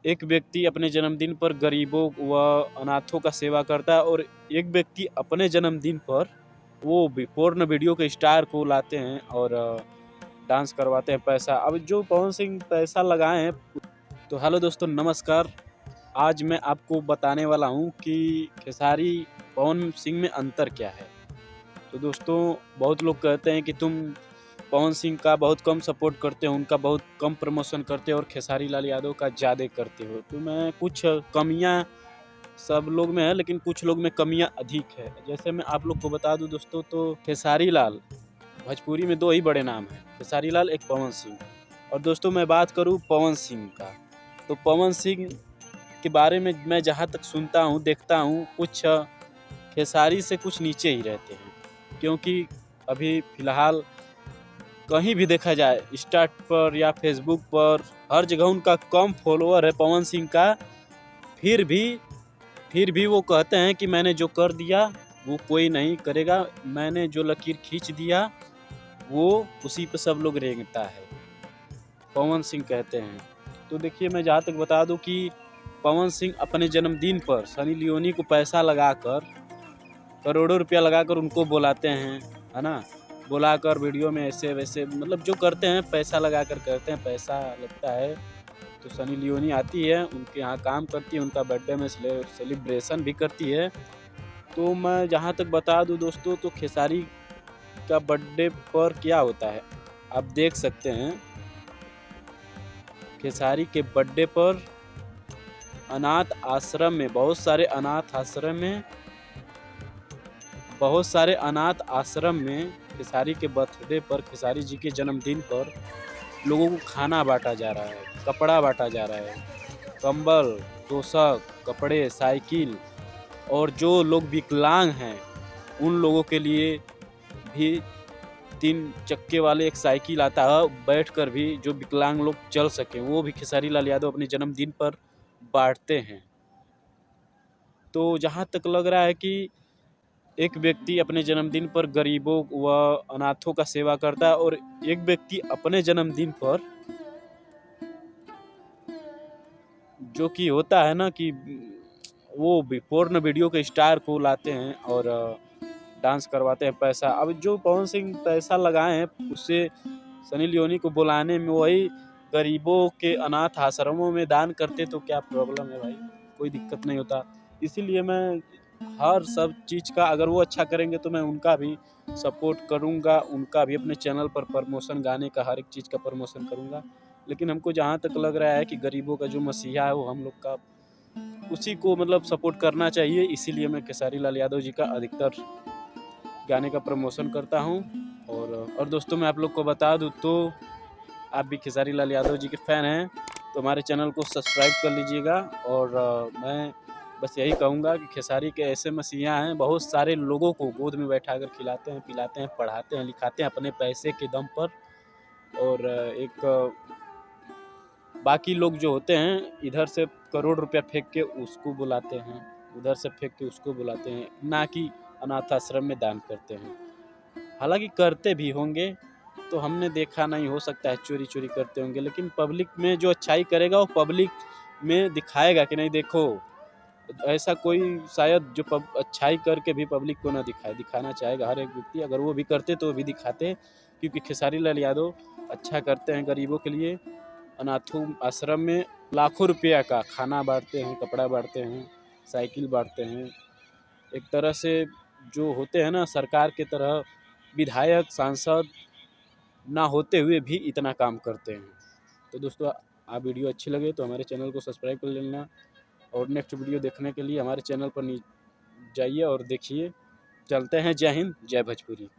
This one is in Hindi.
एक व्यक्ति अपने जन्मदिन पर गरीबों व अनाथों का सेवा करता है और एक व्यक्ति अपने जन्मदिन पर वो पोर्न वीडियो के स्टार को लाते हैं और डांस करवाते हैं पैसा। अब जो पवन सिंह पैसा लगाए हैं। तो हेलो दोस्तों, नमस्कार। आज मैं आपको बताने वाला हूँ कि खेसारी पवन सिंह में अंतर क्या है। तो दोस्तों, बहुत लोग कहते हैं कि तुम पवन सिंह का बहुत कम सपोर्ट करते हो, उनका बहुत कम प्रमोशन करते हो और खेसारी लाल यादव का ज़्यादा करते हो। तो मैं कुछ कमियां सब लोग में है, लेकिन कुछ लोग में कमियां अधिक है। जैसे मैं आप लोग को बता दूं दोस्तों, तो खेसारी लाल भोजपुरी में दो ही बड़े नाम हैं, खेसारी लाल एक पवन सिंह। और दोस्तों, मैं बात करूं पवन सिंह का, तो पवन सिंह के बारे में मैं जहाँ तक सुनता हूँ देखता हूँ, कुछ खेसारी से कुछ नीचे ही रहते हैं। क्योंकि अभी फ़िलहाल कहीं भी देखा जाए, इंस्टा पर या फेसबुक पर, हर जगह उनका कम फॉलोअर है पवन सिंह का। फिर भी वो कहते हैं कि मैंने जो कर दिया वो कोई नहीं करेगा, मैंने जो लकीर खींच दिया वो उसी पे सब लोग रेंगता है, पवन सिंह कहते हैं। तो देखिए, मैं जहाँ तक बता दूं कि पवन सिंह अपने जन्मदिन पर सनी लियोनी को पैसा लगाकर, करोड़ों रुपया लगाकर उनको बुलाते हैं, है ना। बुलाकर वीडियो में ऐसे वैसे मतलब जो करते हैं पैसा लगाकर करते हैं, पैसा लगता है। तो सनी लियोनी आती है, उनके यहाँ काम करती है, उनका बर्थडे में सेलिब्रेशन भी करती है। तो मैं जहाँ तक बता दूं दोस्तों, तो खेसारी का बर्थडे पर क्या होता है आप देख सकते हैं। खेसारी के बर्थडे पर अनाथ आश्रम में, बहुत सारे अनाथ आश्रम में खेसारी के बर्थडे पर, खेसारी जी के जन्मदिन पर लोगों को खाना बांटा जा रहा है, कपड़ा बांटा जा रहा है, कंबल, तोशक, कपड़े, साइकिल। और जो लोग विकलांग हैं उन लोगों के लिए भी 3 चक्के वाले एक साइकिल आता है, बैठकर भी जो विकलांग लोग चल सकें, वो भी खेसारी लाल यादव अपने जन्मदिन पर बांटते हैं। तो जहाँ तक लग रहा है कि एक व्यक्ति अपने जन्मदिन पर गरीबों व अनाथों का सेवा करता है और एक व्यक्ति अपने जन्मदिन पर, जो कि होता है ना कि वो पोर्न वीडियो के स्टार को लाते हैं और डांस करवाते हैं पैसा। अब जो पवन सिंह पैसा लगाए हैं उससे सनी लियोनी को बुलाने में, वही गरीबों के अनाथ आश्रमों में दान करते तो क्या प्रॉब्लम है भाई, कोई दिक्कत नहीं होता। इसीलिए मैं हर सब चीज़ का, अगर वो अच्छा करेंगे तो मैं उनका भी सपोर्ट करूंगा, उनका भी अपने चैनल पर प्रमोशन, गाने का हर एक चीज़ का प्रमोशन करूंगा। लेकिन हमको जहाँ तक लग रहा है कि गरीबों का जो मसीहा है वो हम लोग का, उसी को मतलब सपोर्ट करना चाहिए। इसीलिए मैं खेसारी लाल यादव जी का अधिकतर गाने का प्रमोशन करता हूँ। और दोस्तों, मैं आप लोग को बता दूँ, तो आप भी खेसारी लाल यादव जी के फ़ैन हैं तो हमारे चैनल को सब्सक्राइब कर लीजिएगा। और मैं बस यही कहूँगा कि खेसारी के ऐसे मसीहा हैं, बहुत सारे लोगों को गोद में बैठा कर खिलाते हैं, पिलाते हैं, पढ़ाते हैं, लिखाते हैं अपने पैसे के दम पर। और एक बाकी लोग जो होते हैं, इधर से करोड़ रुपया फेंक के उसको बुलाते हैं, उधर से फेंक के उसको बुलाते हैं, ना कि अनाथ आश्रम में दान करते हैं। हालांकि करते भी होंगे, तो हमने देखा नहीं, हो सकता है चोरी चोरी करते होंगे, लेकिन पब्लिक में जो अच्छाई करेगा वो पब्लिक में दिखाएगा कि नहीं देखो। ऐसा कोई शायद जो अच्छाई करके भी पब्लिक को ना दिखाए, दिखाना चाहेगा हर एक व्यक्ति। अगर वो भी करते तो वो भी दिखाते, क्योंकि खेसारी लाल यादव अच्छा करते हैं गरीबों के लिए। अनाथों आश्रम में लाखों रुपया का खाना बांटते हैं, कपड़ा बांटते हैं, साइकिल बांटते हैं। एक तरह से जो होते हैं ना, सरकार के तरह विधायक सांसद ना होते हुए भी इतना काम करते हैं। तो दोस्तों, आप वीडियो अच्छी लगे तो हमारे चैनल को सब्सक्राइब कर लेना, और नेक्स्ट वीडियो देखने के लिए हमारे चैनल पर जाइए और देखिए। चलते हैं। जय हिंद, जय भोजपुरी।